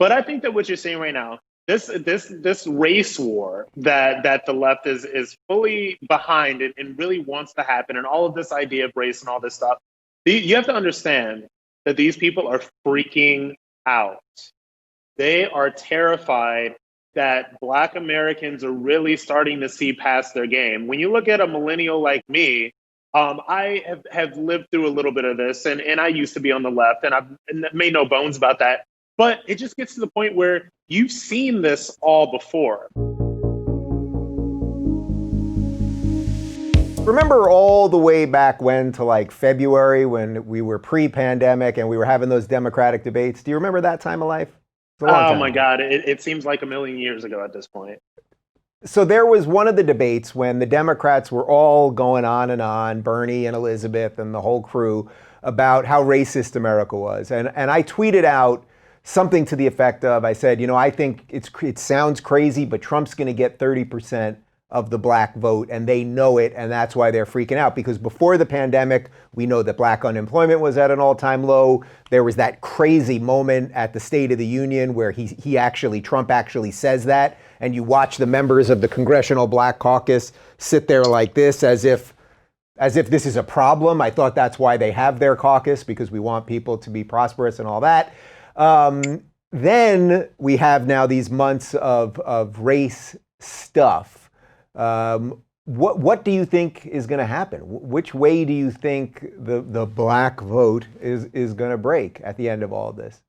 But I think that what you're saying right now, this race war that the left is fully behind and really wants to happen, and all of this idea of race and all this stuff, you have to understand that these people are freaking out. They are terrified that Black Americans are really starting to see past their game. When you look at a millennial like me, I have lived through a little bit of this, and I used to be on the left, and I've made no bones about that. But it just gets to the point where you've seen this all before. Remember all the way back when to like February when we were pre-pandemic and we were having those Democratic debates? Do you remember that time of life? It's a long Oh time my ago. God, it seems like a million years ago at this point. So there was one of the debates when the Democrats were all going on, Bernie and Elizabeth and the whole crew, about how racist America was. And I tweeted out something to the effect of, I said, I think it sounds crazy, but Trump's going to get 30% of the Black vote, and they know it, and that's why they're freaking out. Because before the pandemic, we know that Black unemployment was at an all-time low. There was that crazy moment at the State of the Union where Trump actually says that, and you watch the members of the Congressional Black Caucus sit there like this, as if this is a problem. I thought that's why they have their caucus, because we want people to be prosperous and all that. Then we have now these months of race stuff. What do you think is going to happen? Which way do you think the Black vote is going to break at the end of all of this?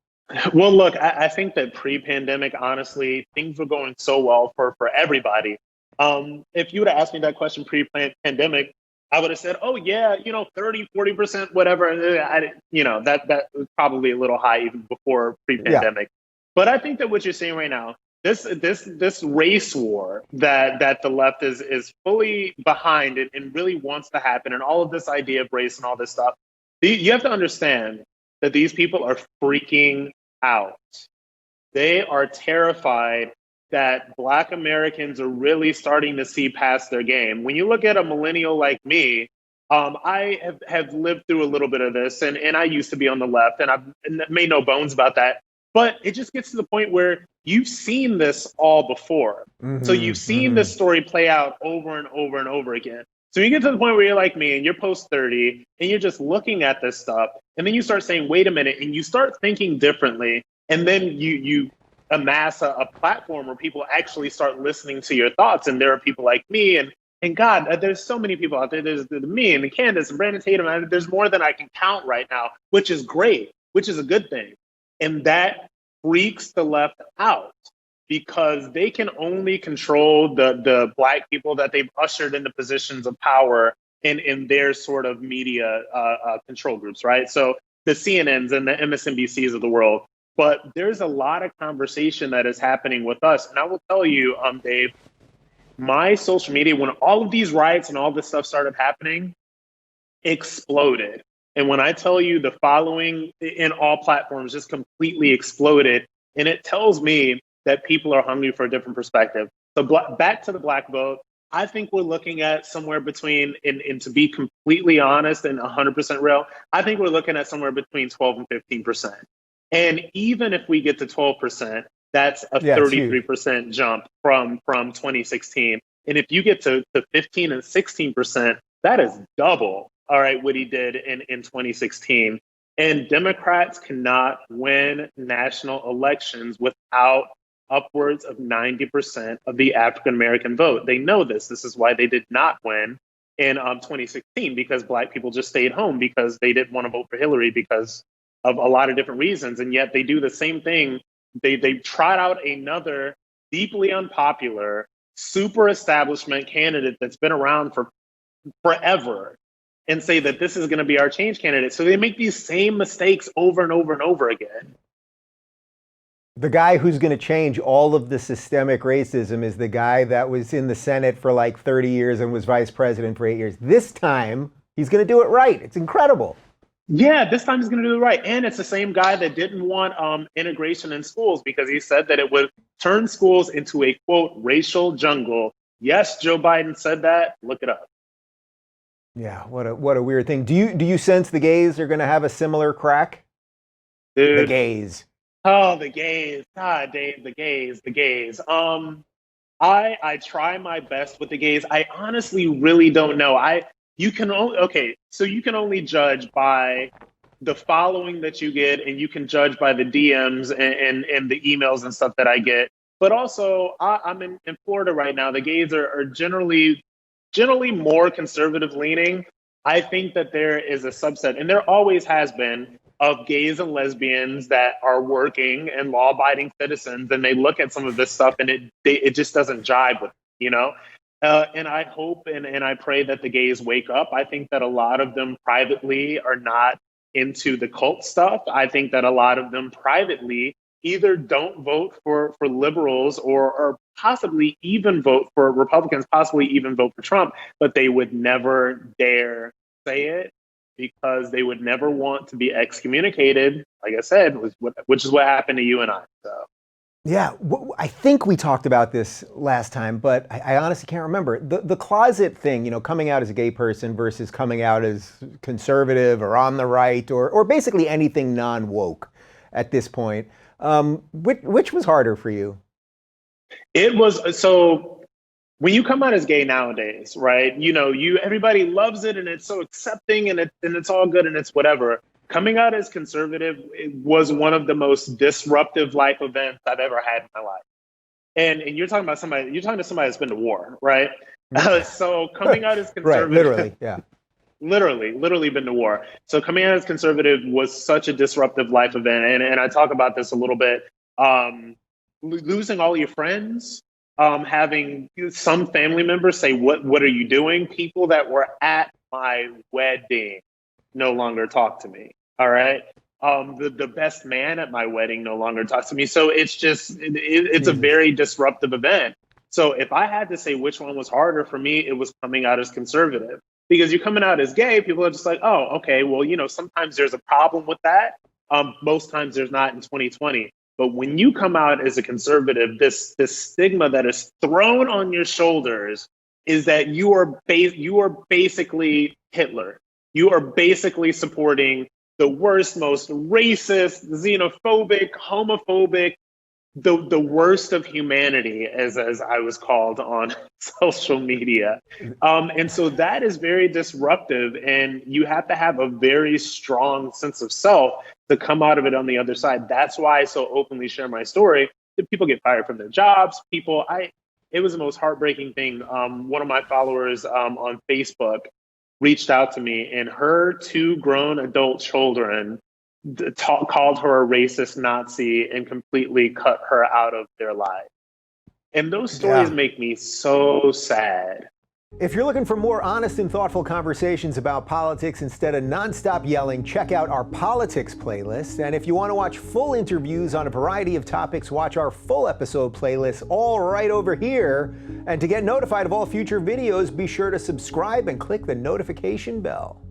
Well, look, I think that pre-pandemic, honestly, things were going so well for everybody. If you would have asked me that question pre-pandemic, I would have said, oh yeah, 30, 40%, whatever. That was probably a little high even before pre-pandemic. Yeah. But I think that what you're saying right now, this race war that the left is fully behind and really wants to happen, and all of this idea of race and all this stuff, you have to understand that these people are freaking out. They are terrified that Black Americans are really starting to see past their game. When you look at a millennial like me, I have lived through a little bit of this, and I used to be on the left, and I've made no bones about that. But it just gets to the point where you've seen this all before. So you've seen this story play out over and over and over again. So you get to the point where you're like me and you're post 30 and you're just looking at this stuff, and then you start saying, wait a minute, and you start thinking differently. And then you amass a platform where people actually start listening to your thoughts. And there are people like me and God, there's so many people out there. There's me and Candace and Brandon Tatum. There's more than I can count right now, which is great, which is a good thing. And that freaks the left out, because they can only control the Black people that they've ushered into positions of power in their sort of media control groups, right? So the CNNs and the MSNBCs of the world. But there's a lot of conversation that is happening with us. And I will tell you, Dave, my social media, when all of these riots and all this stuff started happening, exploded. And when I tell you the following in all platforms just completely exploded, and it tells me that people are hungry for a different perspective. So back to the Black vote, I think we're looking at somewhere between, and to be completely honest and 100% real, I think we're looking at somewhere between 12 and 15%. And even if we get to 12%, that's a 33% jump from 2016. And if you get to 15 and 16%, that is double. All right, what he did in 2016. And Democrats cannot win national elections without upwards of 90% of the African-American vote. They know this. This is why they did not win in 2016, because Black people just stayed home because they didn't want to vote for Hillary because of a lot of different reasons. And yet they do the same thing. They trot out another deeply unpopular, super establishment candidate that's been around for forever, and say that this is going to be our change candidate. So they make these same mistakes over and over and over again. The guy who's going to change all of the systemic racism is the guy that was in the Senate for like 30 years and was vice president for 8 years. This time, he's going to do it right. It's incredible. Yeah, this time he's going to do it right. And it's the same guy that didn't want integration in schools, because he said that it would turn schools into a, quote, racial jungle. Yes, Joe Biden said that. Look it up. Yeah, what a weird thing. Do you sense the gays are going to have a similar crack? Dude, the gays. Oh, the gays. God, Dave, the gays, the gays. I try my best with the gays. I honestly really don't know. You can only okay, so you can only judge by the following that you get, and you can judge by the DMs and the emails and stuff that I get. But also, I'm in Florida right now. The gays are generally more conservative leaning. I think that there is a subset, and there always has been, of gays and lesbians that are working and law-abiding citizens, and they look at some of this stuff, and it just doesn't jibe with, you know. And I hope and I pray that the gays wake up. I think that a lot of them privately are not into the cult stuff. I think that a lot of them privately either don't vote for liberals or possibly even vote for Republicans, possibly even vote for Trump, but they would never dare say it because they would never want to be excommunicated, like I said, which is what happened to you and I. So. Yeah, I think we talked about this last time, but I honestly can't remember. The closet thing, coming out as a gay person versus coming out as conservative or on the right or basically anything non-woke at this point. Which was harder for you? It was so when you come out as gay nowadays, right? Everybody loves it and it's so accepting and it's all good and it's whatever. Coming out as conservative was one of the most disruptive life events I've ever had in my life. And you're talking to somebody that's been to war, right? So coming out as conservative, right, literally, yeah. Literally been to war. So coming out as conservative was such a disruptive life event. And I talk about this a little bit. Losing all your friends, having some family members say, what are you doing? People that were at my wedding no longer talk to me. All right. The best man at my wedding no longer talks to me. So it's just, it's a very disruptive event. So if I had to say which one was harder for me, it was coming out as conservative. Because you're coming out as gay, people are just like, oh, okay, well, sometimes there's a problem with that. Most times there's not in 2020. But when you come out as a conservative, this stigma that is thrown on your shoulders is that you are basically Hitler. You are basically supporting the worst, most racist, xenophobic, homophobic, the worst of humanity, as I was called on social media. And so that is very disruptive, and you have to have a very strong sense of self to come out of it on the other side. That's why I so openly share my story. People get fired from their jobs. It was the most heartbreaking thing. One of my followers on Facebook reached out to me, and her two grown adult children called her a racist Nazi and completely cut her out of their life. And those stories make me so sad. If you're looking for more honest and thoughtful conversations about politics instead of nonstop yelling, check out our politics playlist. And if you want to watch full interviews on a variety of topics, watch our full episode playlist all right over here. And to get notified of all future videos, be sure to subscribe and click the notification bell.